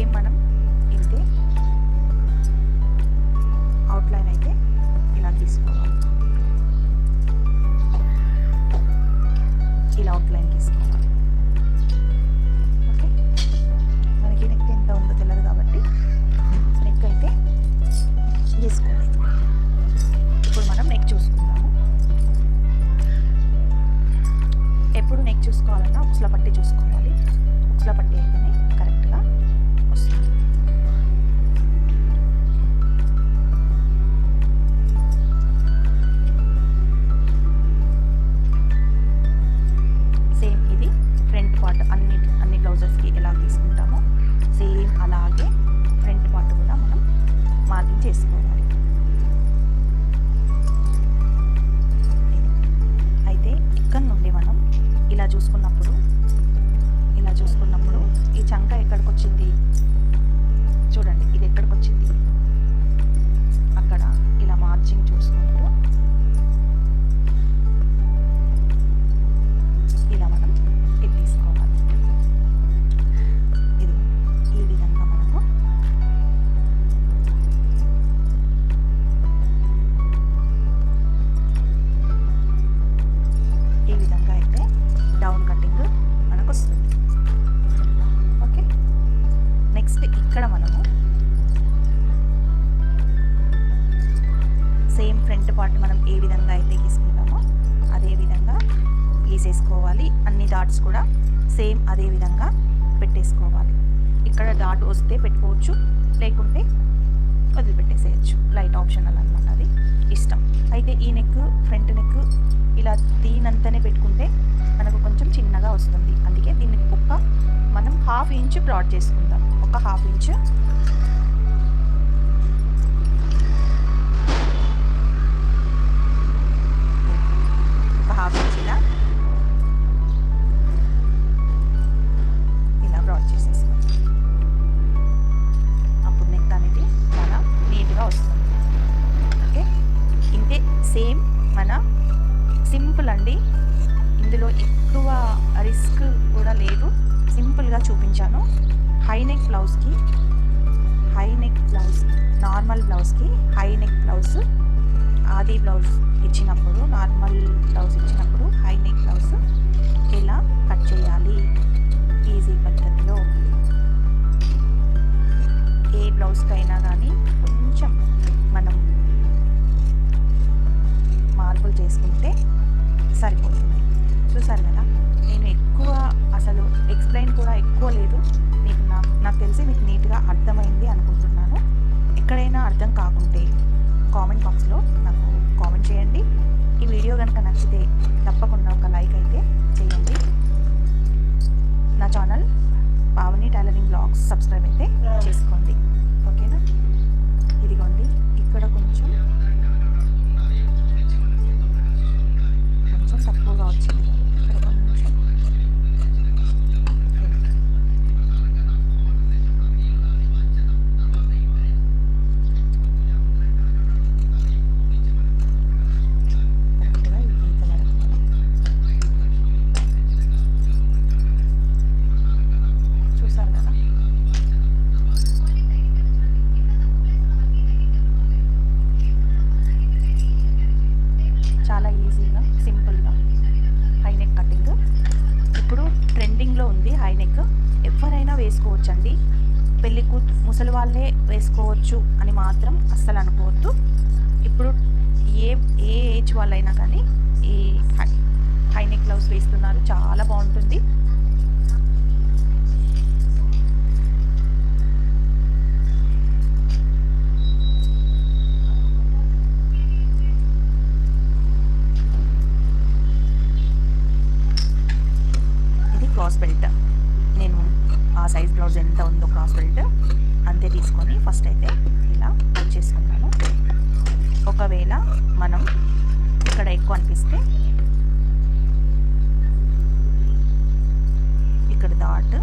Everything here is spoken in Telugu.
సేమ్ మనం ఇంతే అవుట్లైన్ అయితే ఇలా తీసుకోవాలి, ఇలా అవుట్లైన్ తీసుకోవాలి. ఓకే, మనకి నెక్ ఎంత ఉందో తెలియదు కాబట్టి నెక్ అయితే తీసుకోవాలి. ఇప్పుడు మనం నెక్ చూసుకుందాము. ఎప్పుడు నెక్ చూసుకోవాలన్నా ఉక్సుల పట్టి చూసుకోవాలి. ఉక్సుల పట్టి అయితేనే కరెక్ట్గా వస్తుంది. సేమ్ ఇది ఫ్రంట్ పార్ట్ అన్ని బ్లౌజెస్కి ఎలా తీసుకుంటామో సేమ్ అలాగే ఫ్రంట్ పార్ట్ కూడా మనం మార్కింగ్ చేసుకోవాలి. అయితే ఇక్కడ నుండి మనం ఇలా చూసుకున్నప్పుడు ఈ చంక ఎక్కడికి వచ్చింది చూడండి, ఇది ఎక్కడికి వచ్చింది, అక్కడ ఇలా మార్చింగ్ చూసుకుంటూ ఇలా మనం ఇది తీసుకోవాలి. ఇది ఈ విధంగా మనకు ఈ విధంగా అయితే డౌన్ కటింగ్ మనకు వస్తుంది. ఓకే, నెక్స్ట్ ఇక్కడ మనము సేమ్ ఫ్రంట్ పార్ట్ మనం ఏ విధంగా అయితే గీసుకుంటామో అదే విధంగా గీసేసుకోవాలి. అన్ని డాట్స్ కూడా సేమ్ అదే విధంగా పెట్టేసుకోవాలి. ఇక్కడ డాట్ వస్తే పెట్టుకోవచ్చు, లేకుంటే వదిలిపెట్టేసేయచ్చు. లైట్ ఆప్షనల్ అనమాట, అది ఇష్టం. అయితే ఈ నెక్ ఫ్రంట్ నెక్ ఇలా దీనంతనే పెట్టుకుంటే మనకు కొంచెం చిన్నగా వస్తుంది. అందుకే దీన్ని మనం 1/2 ఇంచ్ బ్రాడ్ చేసుకుందాం. ఒక 1/2 ఇంచ్ ఇలా బ్రాడ్ చేసేసుకోండి. అప్పుడు నెక్ అనేది చాలా నీట్గా వస్తుంది. ఓకే, ఇంతే సేమ్ మన సింపుల్ అండి. ఇందులో ఎక్కువ రిస్క్ కూడా లేదు, సింపుల్గా చూపించాను. హై నెక్ బ్లౌజ్కి నార్మల్ బ్లౌజ్కి హై నెక్ బ్లౌజ్ ఆది బ్లౌజ్ ఇచ్చినప్పుడు, నార్మల్ బ్లౌజ్ ఇచ్చినప్పుడు హై నెక్ బ్లౌజ్ ఎలా కట్ చేయాలి ఈజీ పద్ధతిలో. ఏ బ్లౌజ్కైనా కానీ కొంచెం మనం మార్పులు చేసుకుంటే సరిపోతుంది. చూసారు కదా, నేను ఎక్కువ అసలు ఎక్స్ప్లెయిన్ కూడా ఎక్కువ లేదు. నాకు తెలిసి మీకు నీట్గా అర్థమైంది అనుకుంటున్నాను. ఎక్కడైనా అర్థం కాకుంటే కామెంట్ బాక్స్లో నాకు కామెంట్ చేయండి. ఈ వీడియో కనుక నచ్చితే తప్పకుండా ఒక లైక్ అయితే చేయండి. నా channel Pavani tailoring blogs subscribe అయితే చేసుకోండి. ఓకేనా, ఇదిగోండి ఇక్కడ కొంచెం తక్కువగా వచ్చింది. ఇక్కడ కొంచెం చూసారు కదా, చాలా ఈజీగా సింపుల్గా హై నెక్ కటింగ్ ఇప్పుడు ట్రెండింగ్లో ఉంది. హై నెక్ ఎవరైనా వేసుకోవచ్చండి, ముసలి వాళ్ళే వేసుకోవచ్చు అని మాత్రం అస్సలు అనుకోవద్దు. ఇప్పుడు ఏ ఏజ్ వాళ్ళైనా కానీ ఈ హై నెక్ బ్లౌజ్ వేస్తున్నారు, చాలా బాగుంటుంది. క్రాస్ బెల్ట్ నేను ఆ సైజ్ బ్లౌజ్ ఎంత ఉందో క్రాస్ బెల్ట్ అంతే తీసుకొని ఫస్ట్ అయితే ఇలా కట్ చేసుకున్నాను. ఒకవేళ మనం ఇక్కడ ఎక్కువ అనిపిస్తే ఇక్కడ డాట్